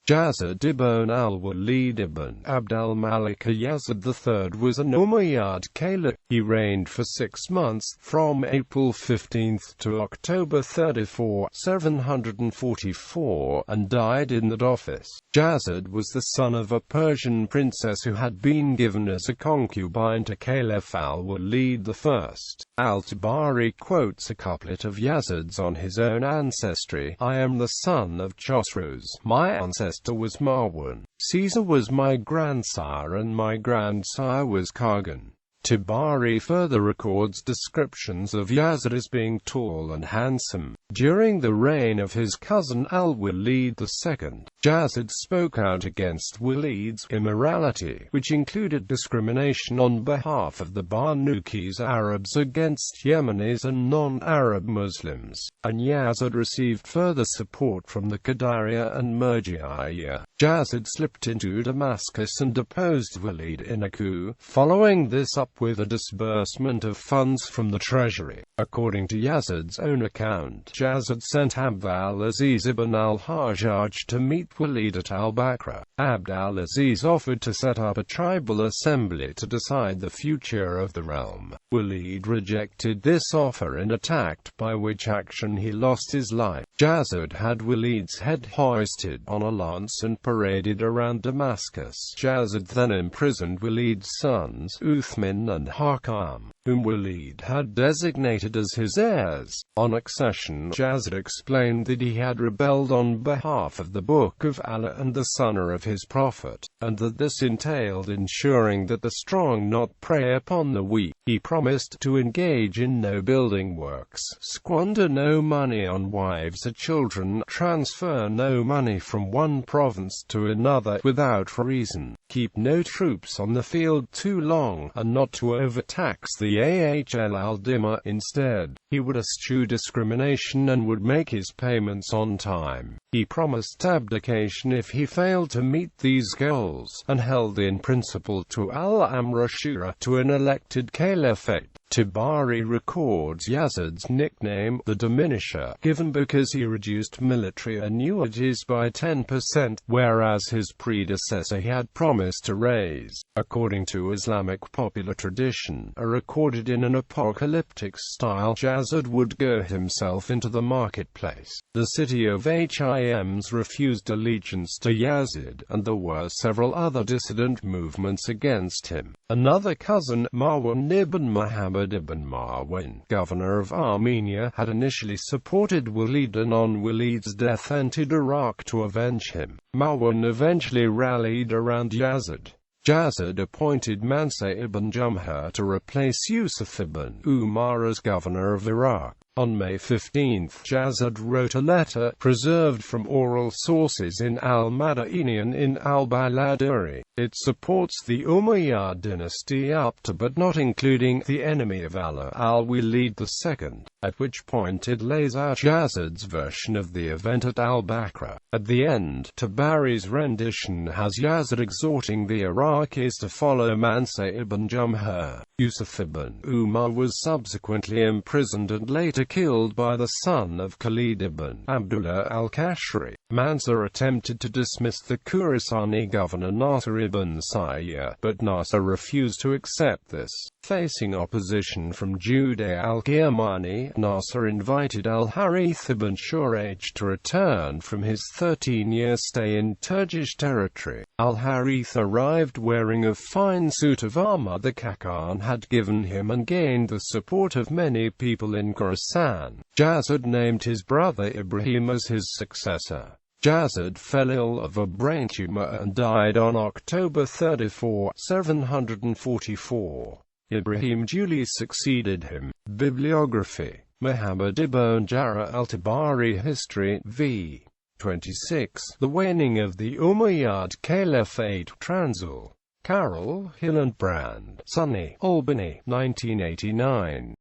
Yazid ibn al-Walid ibn al-Malik Yazid III was an Umayyad caliph. He reigned for 6 months, from April 15 to October 34, 744, and died in that office. Yazid was the son of a Persian princess who had been given as a concubine to Caliph al-Walid I. Al-Tabari quotes a couplet of Yazid's on his own ancestry: "I am the son of Chosroes. My ancestor was Marwan. Caesar was my grandsire and my grandsire was Khagan." Tabari further records descriptions of Yazid as being tall and handsome. During the reign of his cousin al-Walid II, Yazid spoke out against Walid's immorality, which included discrimination on behalf of the Barnukis Arabs against Yemenis and non-Arab Muslims, and Yazid received further support from the Qadariya and Murji'iyya. Yazid slipped into Damascus and deposed Walid in a coup, following this up with a disbursement of funds from the treasury. According to Yazid's own account, Yazid sent Abdul-Aziz ibn al-Hajjaj to meet Walid at al-Bakra. Abdul-Aziz offered to set up a tribal assembly to decide the future of the realm. Walid rejected this offer and attacked, by which action he lost his life. Yazid had Walid's head hoisted on a lance and paraded around Damascus. Yazid then imprisoned Walid's sons, Uthman and Hakam, whom Walid had designated as his heirs. On accession, Yazid explained that he had rebelled on behalf of the Book of Allah and the Sunnah of his Prophet, and that this entailed ensuring that the strong not prey upon the weak. He promised to engage in no building works, squander no money on wives or children, transfer no money from one province to another without reason, keep no troops on the field too long, and not to overtax the Ahl-Dima. Instead, he would eschew discrimination and would make his payments on time. He promised abdication if he failed to meet these goals, and held in principle to al-Amr Shura, to an elected caliphate. Tabari records Yazid's nickname, the Diminisher, given because he reduced military annuities by 10%, whereas his predecessor he had promised to raise. According to Islamic popular tradition, recorded in an apocalyptic style, Yazid would go himself into the marketplace. The city of Hims refused allegiance to Yazid, and there were several other dissident movements against him. Another cousin, Marwan ibn Muhammad ibn Marwan, governor of Armenia, had initially supported Walid and on Walid's death entered Iraq to avenge him. Marwan eventually rallied around Yazid. Yazid appointed Mansur ibn Jumhur to replace Yusuf ibn Umar as governor of Iraq. On May 15, Yazid wrote a letter, preserved from oral sources in al-Madaini in al-Baladuri. It supports the Umayyad dynasty up to but not including the enemy of Allah, al-Walid II, at which point it lays out Yazid's version of the event at al-Bakra. At the end, Tabari's rendition has Yazid exhorting the Iraqis to follow Mansur ibn Jumhur. Yusuf ibn Umar was subsequently imprisoned and later killed by the son of Khalid ibn Abdullah al-Kashri. Mansur attempted to dismiss the Khurasani governor Nasr ibn Sayyar, but Nasr refused to accept this. Facing opposition from Judah al-Qiyamani, Nasr invited al-Harith ibn Shurayj to return from his 13-year stay in Turkish territory. Al-Harith arrived wearing a fine suit of armor the Khagan had given him and gained the support of many people in Khorasan. Yazid named his brother Ibrahim as his successor. Yazid fell ill of a brain tumor and died on October 34, 744. Ibrahim duly succeeded him. Bibliography: Muhammad ibn Jarir al-Tabari, History, v. 26. The Waning of the Umayyad Caliphate. Transil. Carroll, Hill and Brand. Sunny, Albany, 1989.